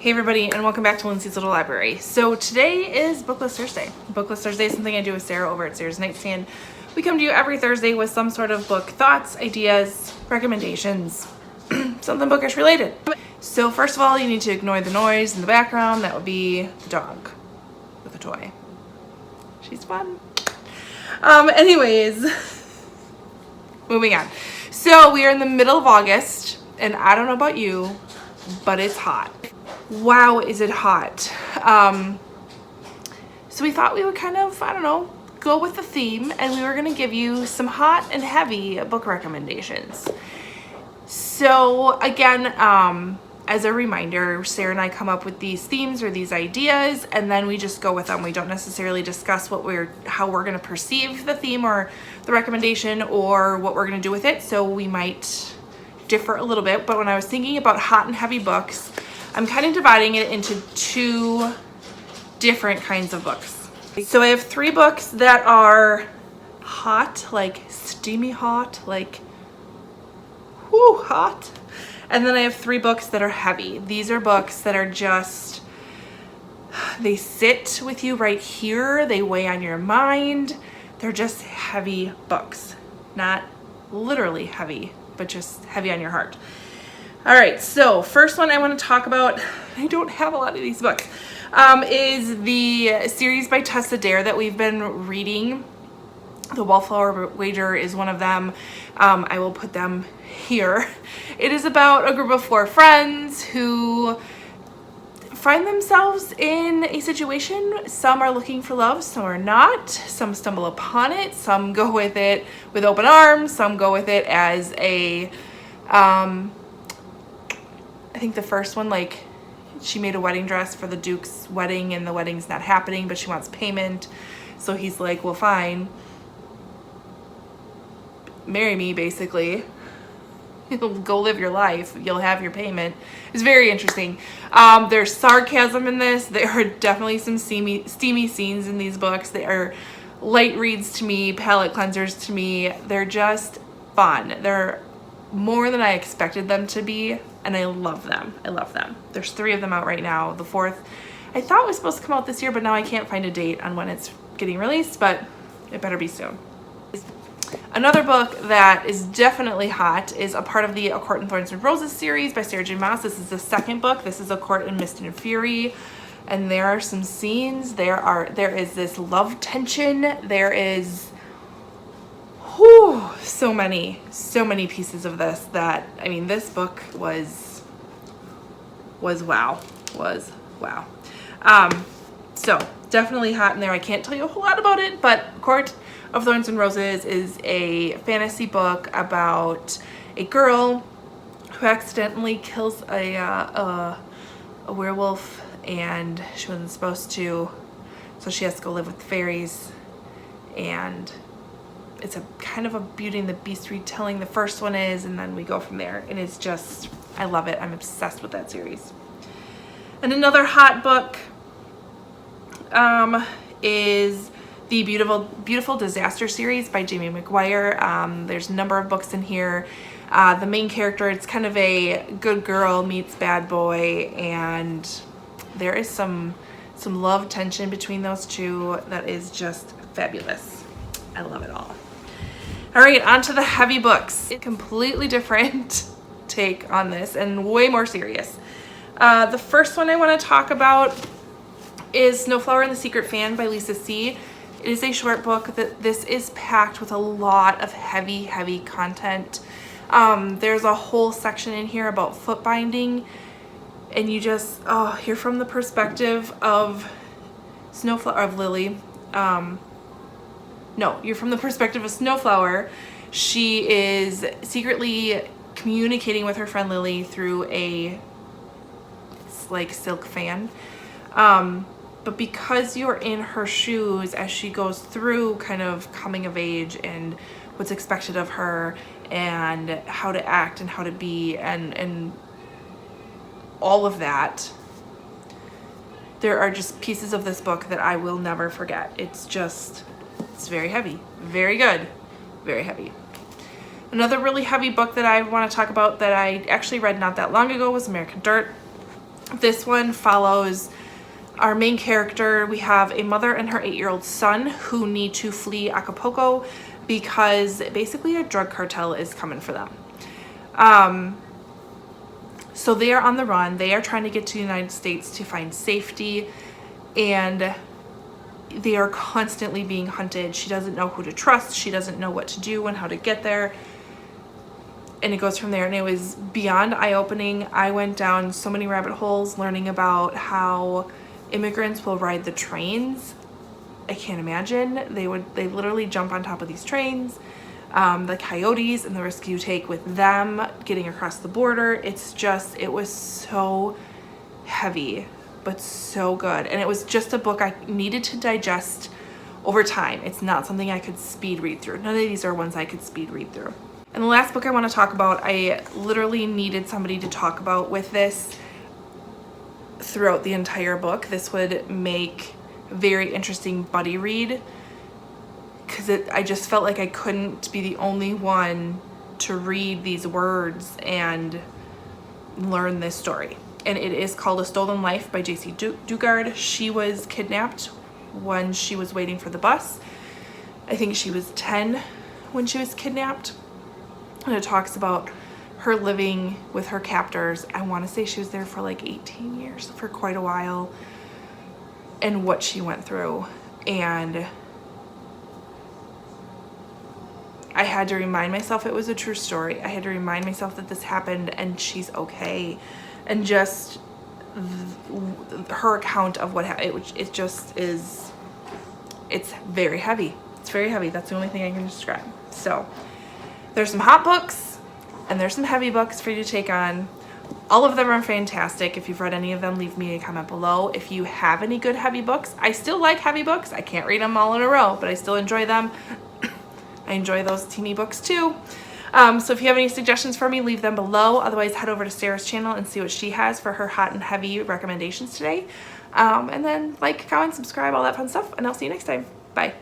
Hey everybody, and welcome back to Lindsey's Little Library. So today is BookList Thursday. BookList Thursday is something I do with Sarah over at Sarah's Nightstand. We come to you every Thursday with some sort of book thoughts, ideas, recommendations, something bookish related. So first of all, you need to ignore the noise in the background. That would be the dog with a toy. She's fun. Anyways, moving on. So we are in the middle of August, and I don't know about you, but it's hot. Wow, is it hot. So we thought we would kind of, I don't know, go with the theme, and we were going to give you some hot and heavy book recommendations. So again, as a reminder, Sarah and I come up with these themes or these ideas, and then we just go with them. We don't necessarily discuss how we're going to perceive the theme or the recommendation or what we're going to do with it. So we might differ a little bit, but when I was thinking about hot and heavy books, I'm kind of dividing it into two different kinds of books. So I have 3 books that are hot, like steamy hot, like whoo, hot. And then I have 3 books that are heavy. These are books that are just, they sit with you right here. They weigh on your mind. They're just heavy books. Not literally heavy, but just heavy on your heart. All right, so first one I want to talk about, I don't have a lot of these books, is the series by Tessa Dare that we've been reading. The Wallflower Wager is one of them. I will put them here. It is about a group of 4 friends who find themselves in a situation. Some are looking for love, some are not. Some stumble upon it. Some go with it with open arms. Some go with it as a, I think the first one, like, she made a wedding dress for the Duke's wedding and the wedding's not happening, but she wants payment. So he's like, well, fine. Marry me, basically. Go live your life. You'll have your payment. It's very interesting. There's sarcasm in this. There are definitely some steamy scenes in these books. They are light reads to me, palate cleansers to me. They're just fun. They're more than I expected them to be, and I love them. I love them. There's 3 of them out right now. The 4th, I thought was supposed to come out this year, but now I can't find a date on when it's getting released, but it better be soon. Another book that is definitely hot is a part of the A Court in Thorns and Roses series by Sarah J. Maas. This is the 2nd book. This is A Court in Mist and Fury, and there are some scenes. There is this love tension. There is so many pieces of this that, I mean, this book was wow. So definitely hot in there. I can't tell you a whole lot about it, but Court of Thorns and Roses is a fantasy book about a girl who accidentally kills a werewolf, and she wasn't supposed to, so she has to go live with the fairies. And it's a kind of a Beauty and the Beast retelling. The first one is, and then we go from there. And it's just, I love it. I'm obsessed with that series. And another hot book is the Beautiful Disaster series by Jamie McGuire. There's a number of books in here. The main character, it's kind of a good girl meets bad boy, and there is some love tension between those two that is just fabulous. I love it all. All right, on to the heavy books. Completely different take on this and way more serious. The first one I want to talk about is Snowflower and the Secret Fan by Lisa C. It is a short book. This is packed with a lot of heavy content. There's a whole section in here about foot binding, and you just hear from the perspective of Lily. No, you're from the perspective of Snowflower. She is secretly communicating with her friend Lily through a like silk fan. But because you're in her shoes as she goes through kind of coming of age and what's expected of her and how to act and how to be and all of that, there are just pieces of this book that I will never forget. It's very heavy, very good, very heavy. Another really heavy book that I want to talk about that I actually read not that long ago was American Dirt. This one follows our main character. We have a mother and her 8-year-old son who need to flee Acapulco because basically a drug cartel is coming for them. So they are on the run. They are trying to get to the United States to find safety, and they are constantly being hunted. She doesn't know who to trust. She doesn't know what to do and how to get there. And it goes from there. And it was beyond eye-opening. I went down so many rabbit holes learning about how immigrants will ride the trains. I can't imagine. They literally jump on top of these trains. The coyotes and the risk you take with them getting across the border. It was so heavy, but so good. And it was just a book I needed to digest over time. It's not something I could speed read through. None of these are ones I could speed read through. And the last book I want to talk about, I literally needed somebody to talk about with this throughout the entire book. This would make a very interesting buddy read, because I just felt like I couldn't be the only one to read these words and learn this story. And it is called A Stolen Life by J.C. Dugard. She was kidnapped when she was waiting for the bus. I think she was 10 when she was kidnapped. And it talks about her living with her captors. I want to say she was there for like 18 years, for quite a while, and what she went through. And I had to remind myself it was a true story. I had to remind myself that this happened and she's okay. And just her account of what happened, it just is, it's very heavy. It's very heavy. That's the only thing I can describe. So there's some hot books and there's some heavy books for you to take on. All of them are fantastic. If you've read any of them, leave me a comment below. If you have any good heavy books, I still like heavy books. I can't read them all in a row, but I still enjoy them. I enjoy those teeny books too. So if you have any suggestions for me, leave them below. Otherwise, head over to Sarah's channel and see what she has for her hot and heavy recommendations today. And then like, comment, subscribe, all that fun stuff, and I'll see you next time. Bye.